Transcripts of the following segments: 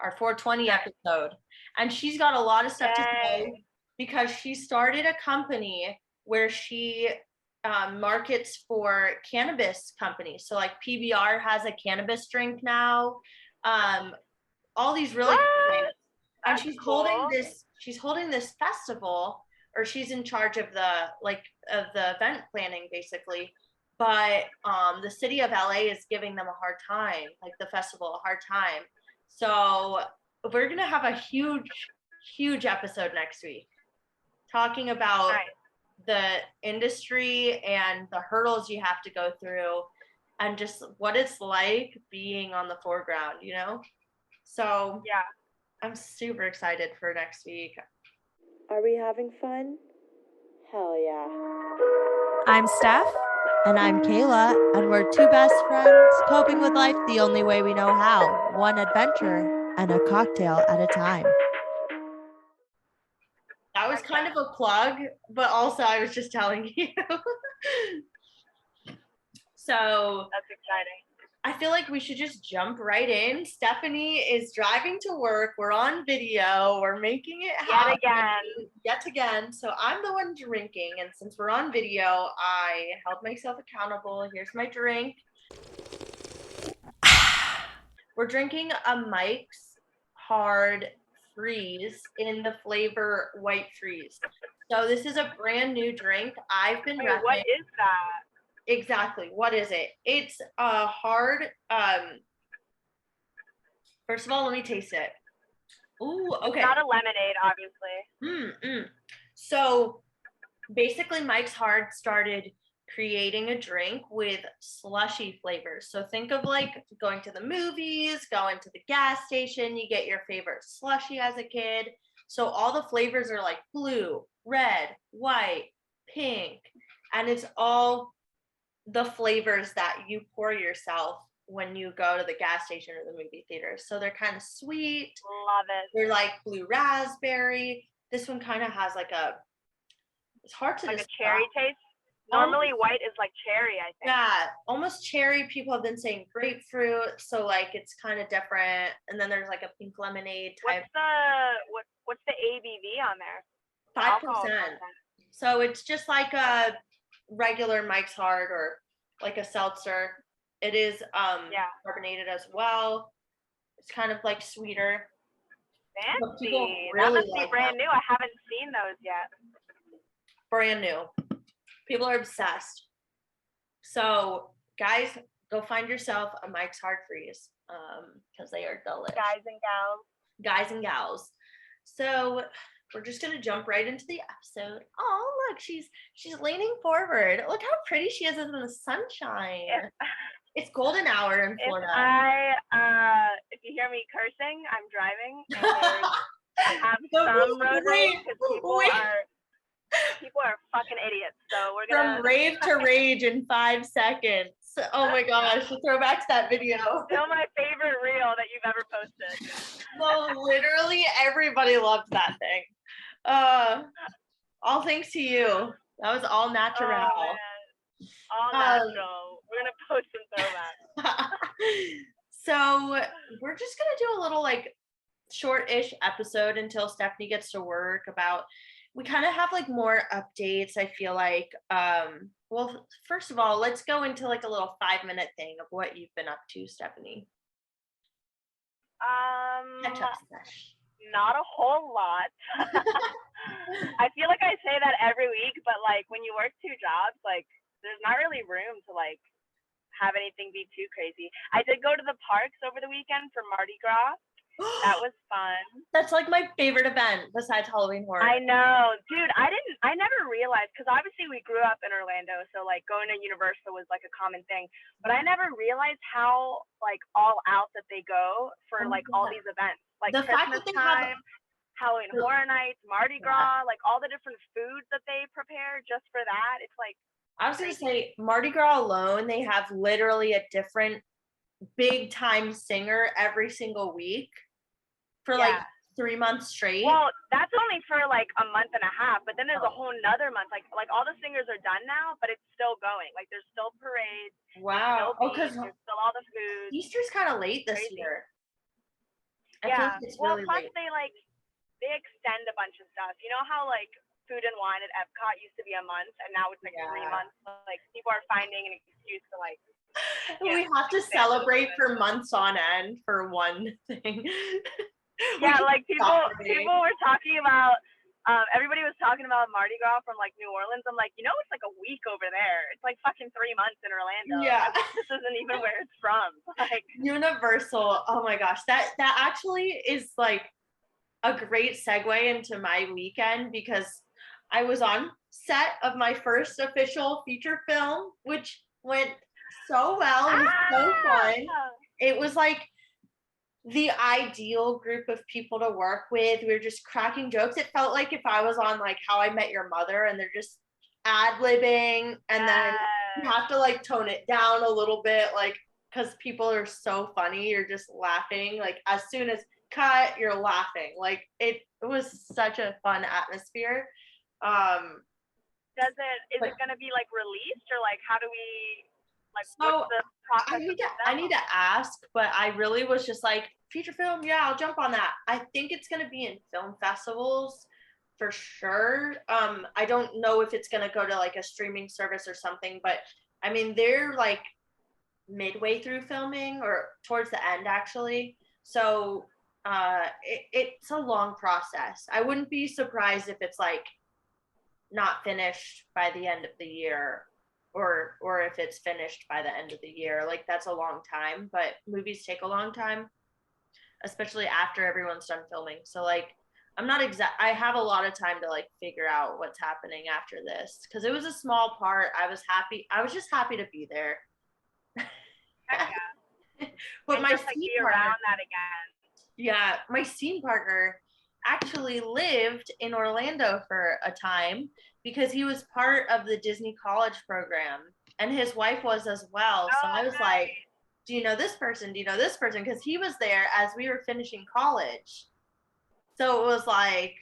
our 420 episode. And she's got a lot of stuff to say because she started a company where she markets for cannabis companies. So like PBR has a cannabis drink now. All these really cool things. And she's holding this festival, or she's in charge of the event planning basically. But the city of LA is giving them a hard time, like the festival a hard time. So we're gonna have a huge episode next week talking about the industry and the hurdles you have to go through and just what it's like being on the foreground, you know? So yeah, I'm super excited for next week. Are we having fun? Hell yeah. I'm Steph. And I'm Kayla, and we're two best friends coping with life the only way we know how, one adventure and a cocktail at a time. That was kind of a plug, but also I was just telling you. So that's exciting. I feel like we should just jump right in. Stephanie is driving to work. We're on video. We're making it happen. Yet again. So I'm the one drinking. And since we're on video, I held myself accountable. Here's my drink. We're drinking a Mike's Hard Freeze in the flavor White Freeze. So this is a brand new drink. I've been repping. What is that? Exactly. What is it? It's a hard, first of all, let me taste it. Ooh, okay. It's not a lemonade, obviously. So basically Mike's Hard started creating a drink with slushy flavors. So think of like going to the movies, going to the gas station, you get your favorite slushy as a kid. So all the flavors are like blue, red, white, pink, and it's all the flavors that you pour yourself when you go to the gas station or the movie theater. So they're kind of sweet. Love it. They're like blue raspberry. This one kind of has it's hard to like describe. A cherry taste? Normally white is like cherry, I think. Yeah, almost cherry. People have been saying grapefruit, so like it's kind of different. And then there's like a pink lemonade type. What's the ABV on there? 5%. So it's just like a regular Mike's Hard or like a seltzer. It is carbonated as well. It's kind of like sweeter. Fancy. That must be brand new. I haven't seen those yet. Brand new. People are obsessed. So guys, go find yourself a Mike's Hard Freeze because they are delicious. Guys and gals. So we're just gonna jump right into the episode. Oh, look, she's leaning forward. Look how pretty she is in the sunshine. Yeah. It's golden hour in Florida. If you hear me cursing, I'm driving and I have some road rage because people are fucking idiots. So we're gonna from rave to rage in 5 seconds. Oh my gosh, throw back to that video. Still my favorite reel that you've ever posted. No, literally everybody loved that thing. All thanks to you. That was all natural. Oh, all natural. We're gonna post some throwbacks. So we're just gonna do a little like short-ish episode until Stephanie gets to work. We kind of have like more updates. I feel like well, first of all, let's go into like a little 5-minute thing of what you've been up to, Stephanie. Not a whole lot. I feel like I say that every week, but like when you work 2 jobs, like there's not really room to like have anything be too crazy. I did go to the parks over the weekend for Mardi Gras. That was fun. That's like my favorite event besides Halloween Horror. I know, dude. I never realized, because obviously we grew up in Orlando, so like going to Universal was like a common thing. But I never realized how like all out that they go for like all these events, like the Christmas time, Halloween Horror Nights, Mardi Gras, like all the different foods that they prepare just for that. It's like I was gonna say Mardi Gras alone, they have literally a different big time singer every single week. For like 3 months straight. Well, that's only for like a month and a half, but then there's a whole nother month. Like all the singers are done now, but it's still going. Like there's still parades. Wow. Because there's still all the food. Easter's kind of late this year. I feel Yeah. like it's Well, really plus late. they extend a bunch of stuff. You know how like food and wine at Epcot used to be a month, and now it's like 3 months. Like people are finding an excuse to like. We have to celebrate for months on end for one thing. Yeah, like people were talking about. Everybody was talking about Mardi Gras from like New Orleans. I'm like, it's like a week over there. It's like fucking 3 months in Orlando. Yeah. This isn't even where it's from. Like Universal. Oh my gosh, that actually is like a great segue into my weekend because I was on set of my first official feature film, which went so well. It was so fun. It was like the ideal group of people to work with. We were just cracking jokes. It felt like if I was on like How I Met Your Mother and they're just ad-libbing and then you have to like tone it down a little bit, like because people are so funny, you're just laughing. Like as soon as cut, you're laughing. Like it was such a fun atmosphere. Is it gonna be like released or like how do we like so what's the process? I need to ask, but I really was just like, feature film, yeah, I'll jump on that. I think it's gonna be in film festivals for sure. I don't know if it's gonna go to like a streaming service or something, but I mean they're like midway through filming or towards the end actually. So it's a long process. I wouldn't be surprised if it's like not finished by the end of the year or if it's finished by the end of the year. Like that's a long time, but movies take a long time, especially after everyone's done filming. So like I'm not I have a lot of time to like figure out what's happening after this because it was a small part. I was just happy to be there. Yeah. But and my just, like, be around that again. Yeah, my scene partner actually lived in Orlando for a time because he was part of the Disney College program and his wife was as well. So I was like, do you know this person? Do you know this person? Because he was there as we were finishing college. So it was like,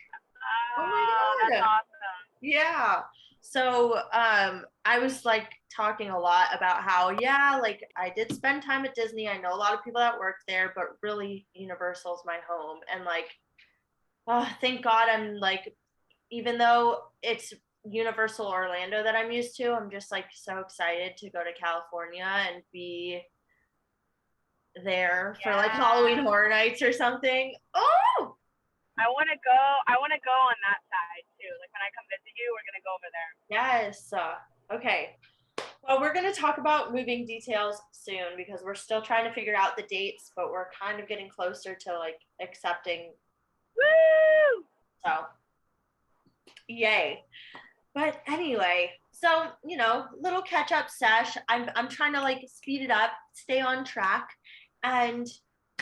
oh my God. That's awesome. Yeah. So I was like talking a lot about how, yeah, like I did spend time at Disney. I know a lot of people that work there, but really Universal's my home. And like, oh, thank God I'm like, even though it's Universal Orlando that I'm used to, I'm just like so excited to go to California and be there for like Halloween Horror Nights or something. Oh, I want to go on that side too. Like when I come visit you, we're going to go over there. Yes. Okay. Well, we're going to talk about moving details soon because we're still trying to figure out the dates, but we're kind of getting closer to like accepting. Woo! So, yay. But anyway, so, little catch up sesh. I'm trying to like speed it up, stay on track. And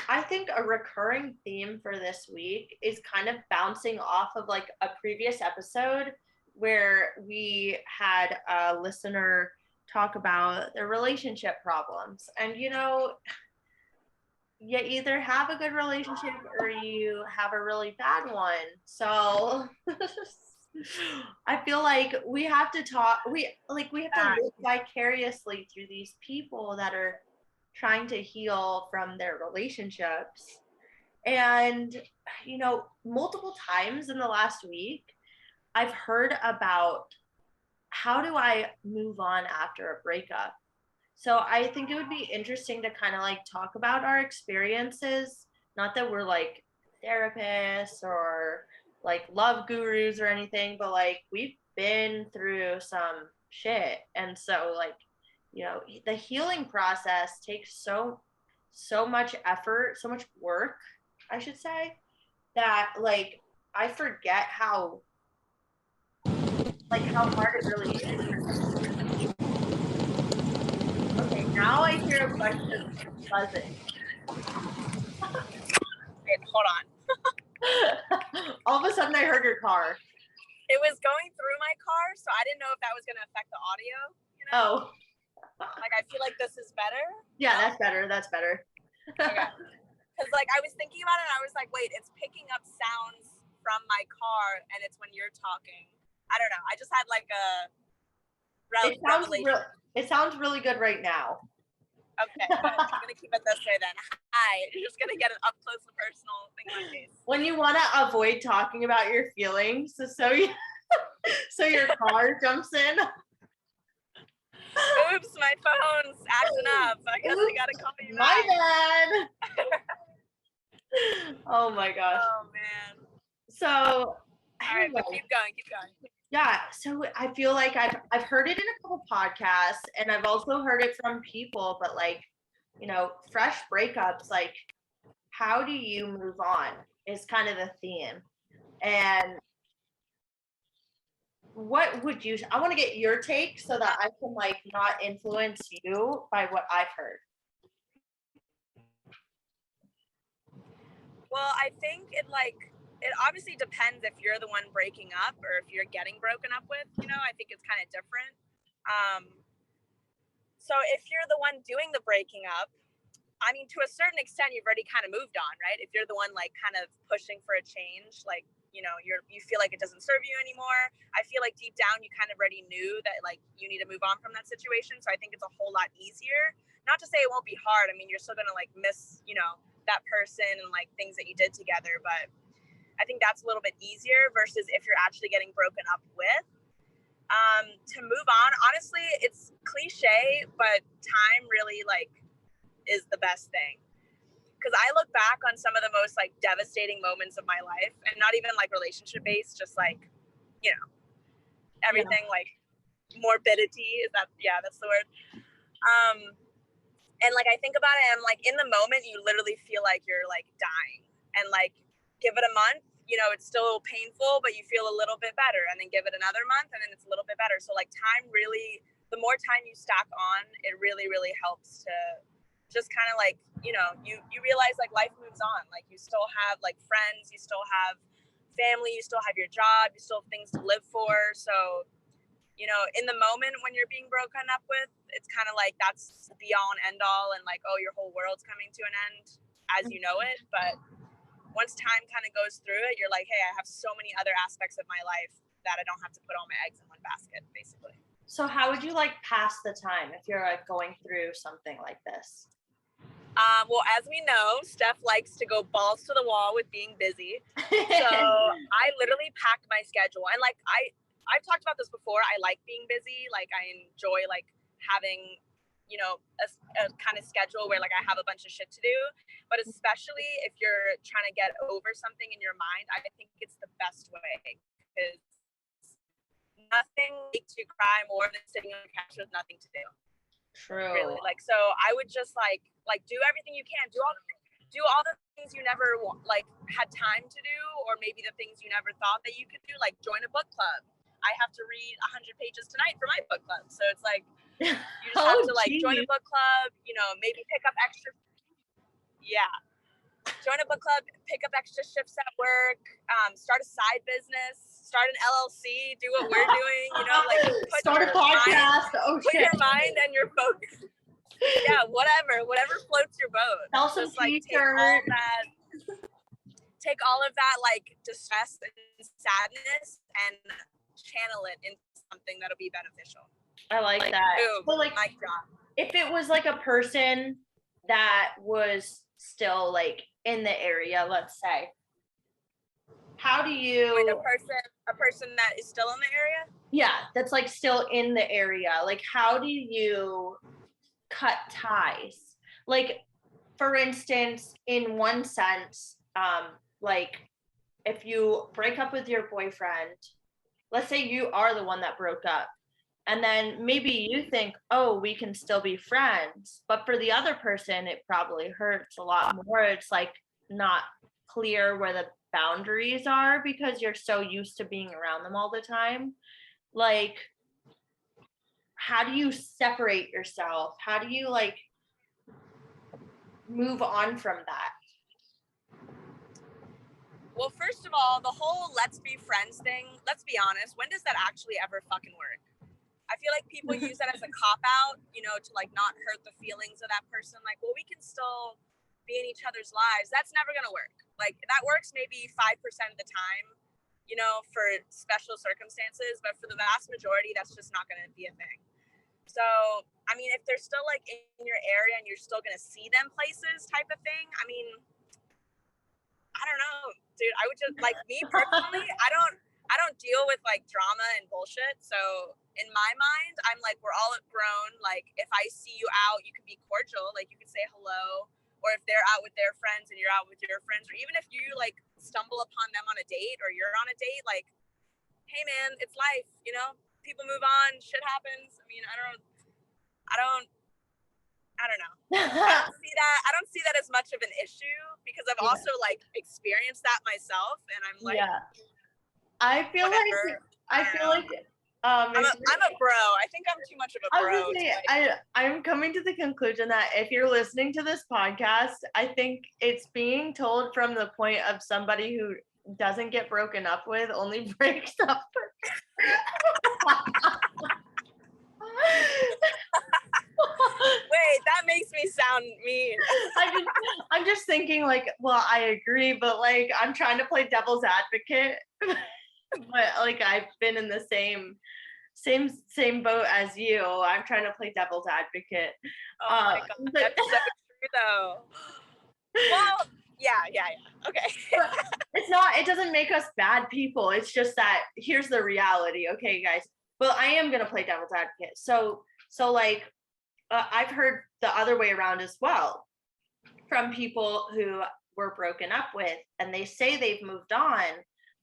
I think a recurring theme for this week is kind of bouncing off of like a previous episode where we had a listener talk about their relationship problems. And you either have a good relationship or you have a really bad one. So I feel like we have to have to live vicariously through these people that are trying to heal from their relationships. And multiple times in the last week I've heard about how do I move on after a breakup. So I think it would be interesting to kind of like talk about our experiences. Not that we're like therapists or like love gurus or anything, but like we've been through some shit. And so like, the healing process takes so much effort, so much work, I should say, that like I forget how hard it really is. Okay, now I hear a bunch of buzzing. Wait, hold on. All of a sudden I heard your car. It was going through my car, so I didn't know if that was going to affect the audio. Oh. Like, I feel like this is better. Yeah, that's better. That's better. Okay. Because, like, I was thinking about it, and I was like, wait, it's picking up sounds from my car, and it's when you're talking. I don't know. I just had, like, a revelation. It sounds really good right now. Okay, good. I'm gonna keep it this way then. Hi. You're just gonna get an up close and personal thing like this. When you want to avoid talking about your feelings, so so your car jumps in. Oops, my phone's acting up. I guess I gotta call you My back. bad. Oh my gosh. Oh man. So All right, anyway, but keep going. yeah. So I feel like I've heard it in a couple podcasts, and I've also heard it from people. But like, fresh breakups. Like, how do you move on? Is kind of the theme. And what would you? I want to get your take so that I can like not influence you by what I've heard. Well, I think it obviously depends if you're the one breaking up or if you're getting broken up with. I think it's kind of different. So if you're the one doing the breaking up, I mean, to a certain extent, you've already kind of moved on, right? If you're the one like kind of pushing for a change, like, you feel like it doesn't serve you anymore. I feel like deep down you kind of already knew that like you need to move on from that situation. So I think it's a whole lot easier. Not to say it won't be hard. I mean, you're still gonna like miss, that person and like things that you did together, but I think that's a little bit easier versus if you're actually getting broken up with. To move on, honestly, it's cliche, but time really like is the best thing. Because I look back on some of the most like devastating moments of my life, and not even like relationship based, just like, everything like morbidity. That's the word. And like I think about it, and like in the moment, you literally feel like you're like dying, and like give it a month, it's still painful, but you feel a little bit better, and then give it another month, and then it's a little bit better. So like time really, the more time you stack on, it really, really helps to just kind of like, you realize like life moves on. Like you still have like friends, you still have family, you still have your job, you still have things to live for. So, in the moment when you're being broken up with, it's kind of like that's the be all and end all, and like, oh, your whole world's coming to an end as you know it. But once time kind of goes through it, you're like, hey, I have so many other aspects of my life that I don't have to put all my eggs in one basket, basically. So how would you like pass the time if you're like going through something like this? Well, as we know, Steph likes to go balls to the wall with being busy. So I literally pack my schedule, and like I've talked about this before. I like being busy. Like I enjoy like having, a kind of schedule where like I have a bunch of shit to do. But especially if you're trying to get over something in your mind, I think it's the best way, because nothing makes you cry more than sitting on the couch with nothing to do. True. Really, like, so I would just like do everything you can, do all the things you never like had time to do, or maybe the things you never thought that you could do, like join a book club. I have to read 100 pages tonight for my book club, so it's like you just have to like join a book club, maybe pick up extra. Join a book club, pick up extra shifts at work, start a side business, start an LLC, do what we're doing, like start a podcast. Put your mind and your focus. Yeah, whatever floats your boat. Sell some just like t-shirt. take all of that like distress and sadness and channel it into something that'll be beneficial. I like that. Boom, so like mic drop. If it was like a person that was still like in the area, let's say, how do you Wait, a person that is still in the area? Yeah, that's like still in the area. Like how do you cut ties? Like for instance, in one sense, like if you break up with your boyfriend, let's say you are the one that broke up, and then maybe you think, oh, we can still be friends. But for the other person, it probably hurts a lot more. It's like not clear where the boundaries are because you're so used to being around them all the time. Like, how do you separate yourself? How do you like move on from that? Well, first of all, the whole let's be friends thing, let's be honest, when does that actually ever fucking work? I feel like people use that as a cop-out, to like not hurt the feelings of that person. Like, well, we can still be in each other's lives. That's never going to work. Like, that works maybe 5% of the time, for special circumstances. But for the vast majority, that's just not going to be a thing. So, I mean, if they're still like in your area and you're still gonna see them places type of thing, I mean, I don't know, dude. I would just, like, me personally, I don't deal with like drama and bullshit. So in my mind, I'm like, we're all grown. Like, if I see you out, you can be cordial. Like, you can say hello. Or if they're out with their friends and you're out with your friends, or even if you like stumble upon them on a date or you're on a date, like, hey man, it's life, you know, people move on, shit happens. I mean, I don't know. I don't see that as much of an issue because I've also like experienced that myself, and I'm like, yeah. I feel whatever. like I'm a bro. I think I'm too much of a I was bro. gonna say, I'm coming to the conclusion that if you're listening to this podcast, I think it's being told from the point of somebody who doesn't get broken up with, only breaks up. Wait, that makes me sound mean. I'm just thinking like, well, I agree, but like I'm trying to play devil's advocate. But like I've been in the same boat as you. I'm trying to play devil's advocate. Oh my god, that's so true though. Well, yeah. Okay. It doesn't make us bad people. It's just that here's the reality. Okay, guys. But I am gonna play devil's advocate. So like I've heard the other way around as well from people who were broken up with, and they say they've moved on,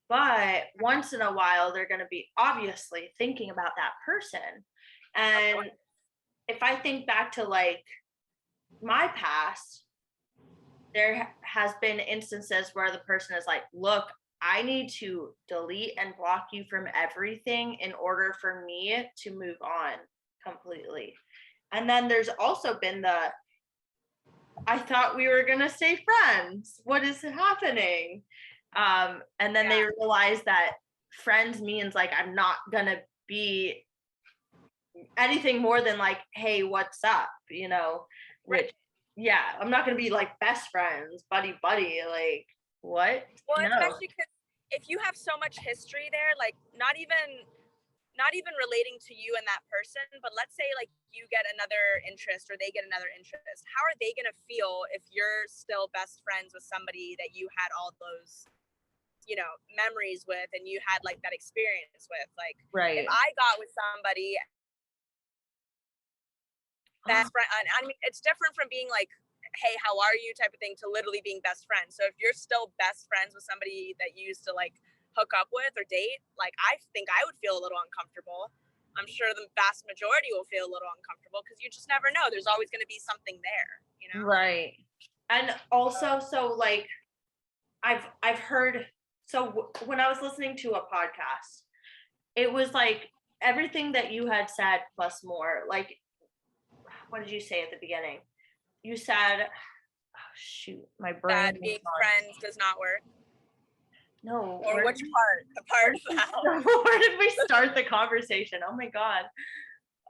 but once in a while they're going to be obviously thinking about that person. And if I think back to like my past, there has been instances where the person is like, look, I need to delete and block you from everything in order for me to move on completely. And then there's also been I thought we were gonna stay friends. What is happening? And then they realize that friends means like I'm not gonna be anything more than like, hey, what's up? You know, which I'm not gonna be like best friends, buddy, like what? Well, no. especially because if you have so much history there, like not even relating to you and that person, but let's say like you get another interest or they get another interest, how are they going to feel if you're still best friends with somebody that you had all those, you know, memories with and you had like that experience with? Like, if I got with somebody best friend, I mean, it's different from being like, hey, how are you type of thing to literally being best friends. So if you're still best friends with somebody that you used to like hook up with or date, like I think I would feel a little uncomfortable. I'm sure the vast majority will feel a little uncomfortable because you just never know. There's always going to be something there, you know? Right. And also, so like I've heard, so when I was listening to a podcast, it was like everything that you had said plus more. Like, what did you say at the beginning? You said, oh shoot, my brain. That being friends does not work. No. Or which part? The part where did we start the conversation? Oh my God.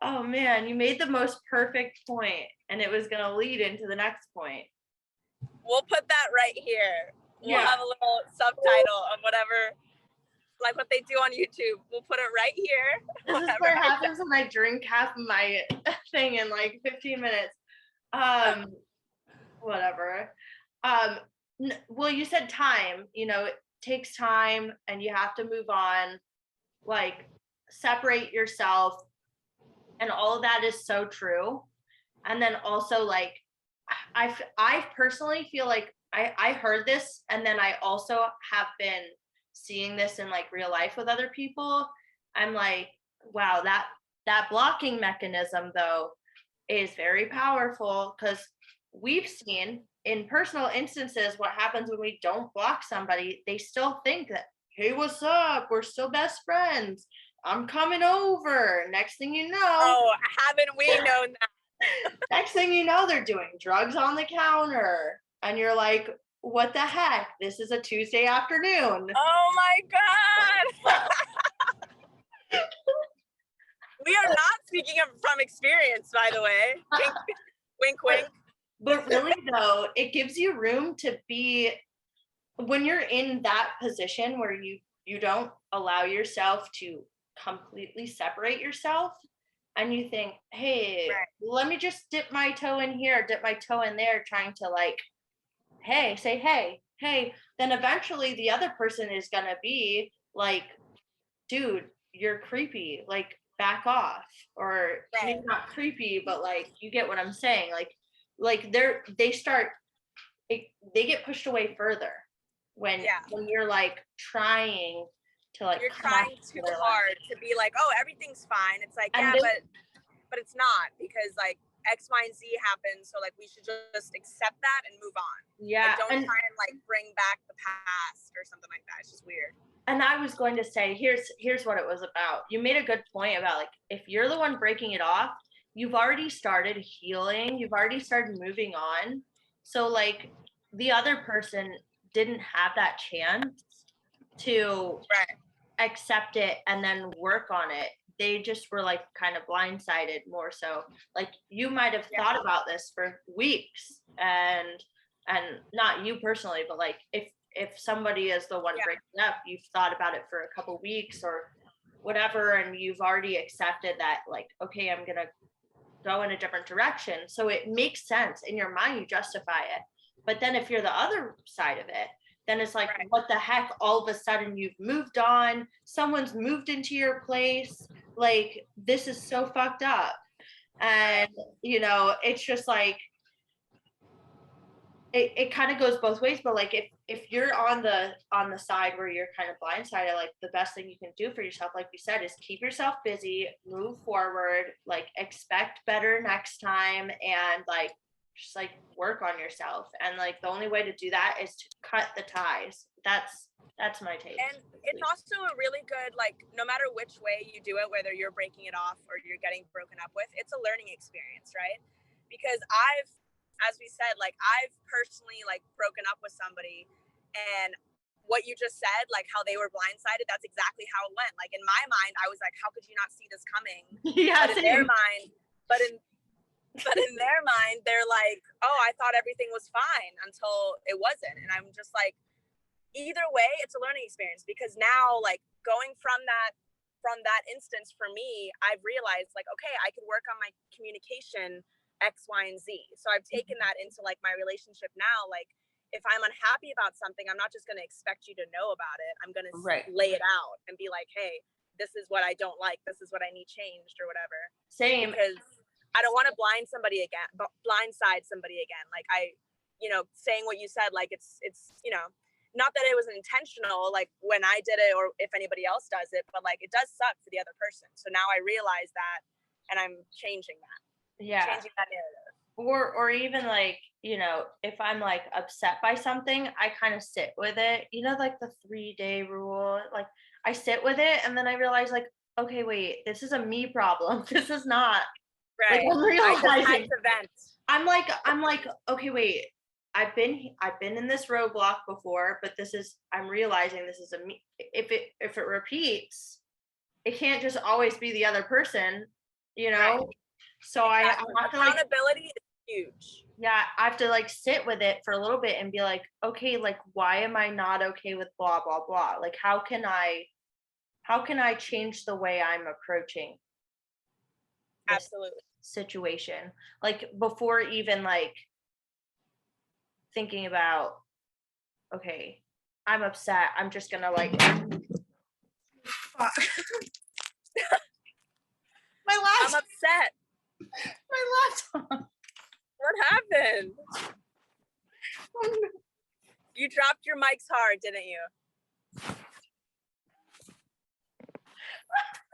Oh man, you made the most perfect point, and it was gonna lead into the next point. We'll put that right here. We'll have a little subtitle of whatever, like what they do on YouTube. We'll put it right here. This is what happens when I drink half of my thing in like 15 minutes. Whatever. Well, you said time, you know, it takes time and you have to move on, like separate yourself, and all of that is so true. And then also like I personally feel like I heard this, and then I also have been seeing this in like real life with other people. I'm like, wow, that blocking mechanism though is very powerful, because we've seen in personal instances what happens when we don't block somebody. They still think that, hey, what's up? We're still best friends. I'm coming over. Next thing you know. Oh, haven't we known that? Next thing you know, they're doing drugs on the counter. And you're like, what the heck? This is a Tuesday afternoon. Oh my God. We are not speaking from experience, by the way. Wink, wink. But really, though, it gives you room to be, when you're in that position where you don't allow yourself to completely separate yourself, and you think, hey, Right. let me just dip my toe in here, dip my toe in there, trying to like, say, hey, then eventually the other person is gonna be like, dude, you're creepy, like back off. Or maybe Right. not creepy, but like you get what I'm saying. Like they start they get pushed away further when Yeah. when you're like trying to like You're come up trying to too their level. hard to be like, oh, everything's fine. It's like, And yeah, this, but it's not, because like X, Y, and Z happens. So like we should just accept that and move on. yeah, Like, don't and try and like bring back the past or something like that. It's just weird. and I was going to say, here's what it was about. You made a good point about like, if you're the one breaking it off, you've already started healing, you've already started moving on. So like the other person didn't have that chance to Right. accept it and then work on it. They just were like kind of blindsided more so. Like you might have Yeah. thought about this for weeks, and not you personally, but like if somebody is the one Yeah. breaking up, you've thought about it for a couple weeks or whatever, and you've already accepted that, like, okay, I'm gonna go in a different direction. So it makes sense in your mind, you justify it. But then if you're the other side of it, then it's like, Right. what the heck? All of a sudden you've moved on, someone's moved into your place. Like, this is so fucked up. And, it's just like, it kind of goes both ways. But like, if you're on the side where you're kind of blindsided, like the best thing you can do for yourself, like you said, is keep yourself busy, move forward, like expect better next time, and like just like work on yourself. And like the only way to do that is to cut the ties. That's my take. And it's also a really good, like, no matter which way you do it, whether you're breaking it off or you're getting broken up with, it's a learning experience, right? Because as we said, like, I've personally like broken up with somebody, and what you just said, like how they were blindsided, that's exactly how it went. Like in my mind, I was like, how could you not see this coming? Yeah, but in their mind, but in their mind, they're like, oh, I thought everything was fine until it wasn't. And I'm just like, either way, it's a learning experience, because now, like, going from that instance, for me, I've realized, like, okay, I can work on my communication X, Y, and Z. So I've taken that into like my relationship now. Like, if I'm unhappy about something, I'm not just going to expect you to know about it. I'm going to lay it out and be like, hey, this is what I don't like. This is what I need changed, or whatever. Same. Because I don't want to blindside somebody again. Like, saying what you said, like, it's not that it was intentional, like when I did it, or if anybody else does it, but like it does suck for the other person. So now I realize that, and I'm changing that. Yeah. Changing that narrative. Or even like, if I'm like upset by something, I kind of sit with it, like the 3-day rule. Like I sit with it, and then I realize, like, okay, wait, this is a me problem. This is not right. Like, I'm realizing, I just had to vent. I'm like, okay, wait, I've been in this roadblock before, but I'm realizing this is a me. If it repeats, it can't just always be the other person, Right. So Exactly. I have to, accountability is huge. Yeah, I have to like sit with it for a little bit and be like, okay, like, why am I not okay with blah blah blah? Like, how can I change the way I'm approaching this Absolutely situation? Like, before even like thinking about, okay, I'm upset, I'm just gonna like my laptop. I'm upset. My laptop. What happened? You dropped your mics hard, didn't you?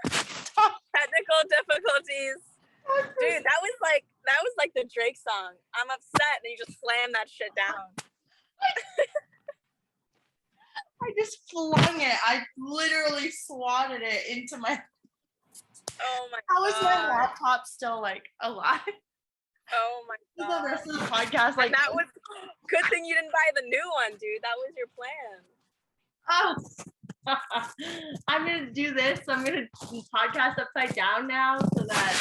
Technical difficulties. Dude, that was like the Drake song. I'm upset, and you just slammed that shit down. I just flung it. I literally swatted it into my. Oh my How god. is my laptop still like alive? Oh my god. The rest of the podcast, like, and that was good thing you didn't buy the new one, dude. That was your plan. Oh. I'm gonna do this. I'm gonna podcast upside down now so that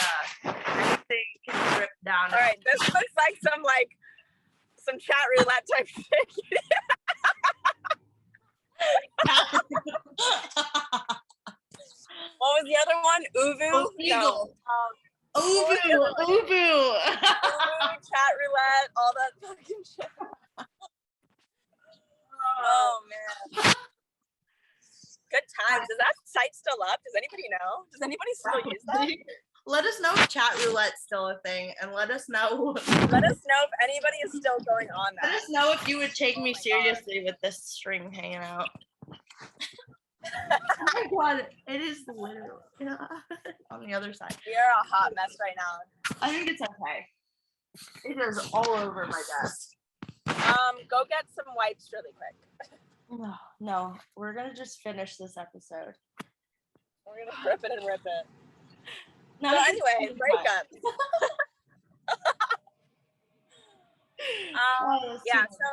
everything can drip down. All right, this looks like some chat roulette type shit. What was the other one? Uvu? Eagle. No. Ubu. Chat roulette, all that fucking shit. Oh man. Good times. Is that site still up? Does anybody know? Does anybody still use that? Let us know if chat roulette's still a thing, and let us know. Let us know if anybody is still going on that. Let us know if you would take me seriously with this string hanging out. Oh my god, it is literally on the other side. We are a hot mess right now. I think it's okay. It is all over my desk. Go get some wipes really quick. No, we're gonna just finish this episode. We're gonna rip it and rip it. No, so anyway, breakup. Yeah, so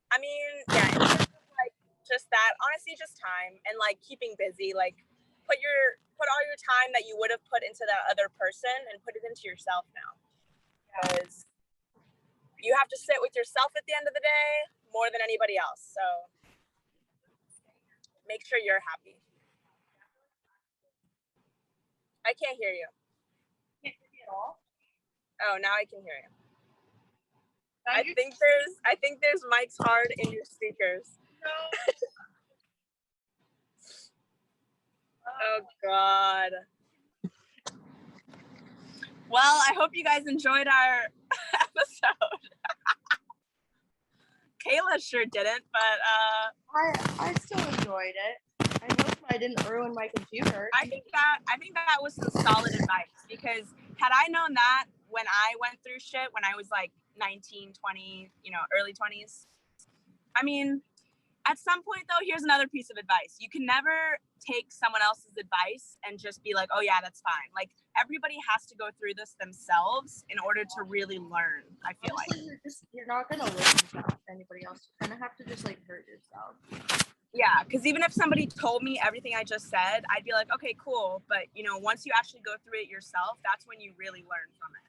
I mean, yeah, in terms of, like just that, honestly, just time and like keeping busy, like put all your time that you would have put into that other person and put it into yourself now. Because you have to sit with yourself at the end of the day more than anybody else. So make sure you're happy. I can't hear you. Can't hear me at all? Oh, now I can hear you. I think there's mics hard in your speakers. No. Oh God. Well, I hope you guys enjoyed our episode. Kayla sure didn't, but I still enjoyed it. I hope I didn't ruin my computer. I think that was some solid advice, because had I known that when I went through shit when I was like 19, 20, early 20s. I mean, at some point though, here's another piece of advice. You can never take someone else's advice and just be like, oh yeah, that's fine. Like everybody has to go through this themselves in order to really learn, I feel honestly, like. You're not gonna listen to anybody else. You're gonna have to just like hurt yourself. Yeah, because even if somebody told me everything I just said, I'd be like, okay, cool. But once you actually go through it yourself, that's when you really learn from it.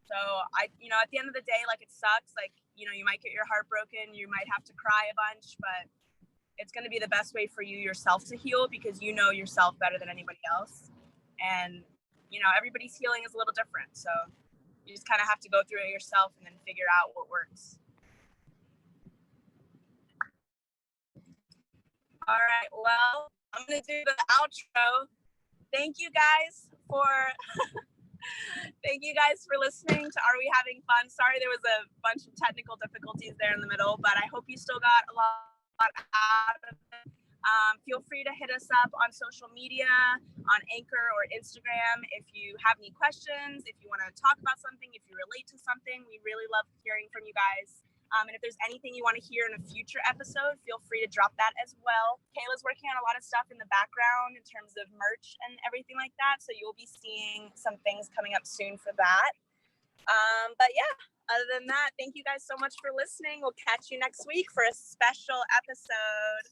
So at the end of the day, like it sucks. Like, you might get your heart broken. You might have to cry a bunch, but it's going to be the best way for you yourself to heal, because you know yourself better than anybody else. And, everybody's healing is a little different. So you just kind of have to go through it yourself and then figure out what works. All right. Well, I'm going to do the outro. Thank you guys for listening to Are We Having Fun? Sorry there was a bunch of technical difficulties there in the middle, but I hope you still got a lot out of it. Feel free to hit us up on social media, on Anchor or Instagram if you have any questions, if you want to talk about something, if you relate to something. We really love hearing from you guys. And if there's anything you want to hear in a future episode, feel free to drop that as well. Kayla's working on a lot of stuff in the background in terms of merch and everything like that. So you'll be seeing some things coming up soon for that. But yeah, other than that, thank you guys so much for listening. We'll catch you next week for a special episode.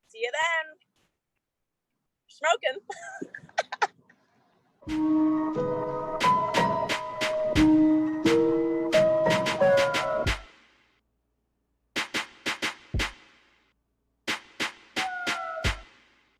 See you then. Smoking.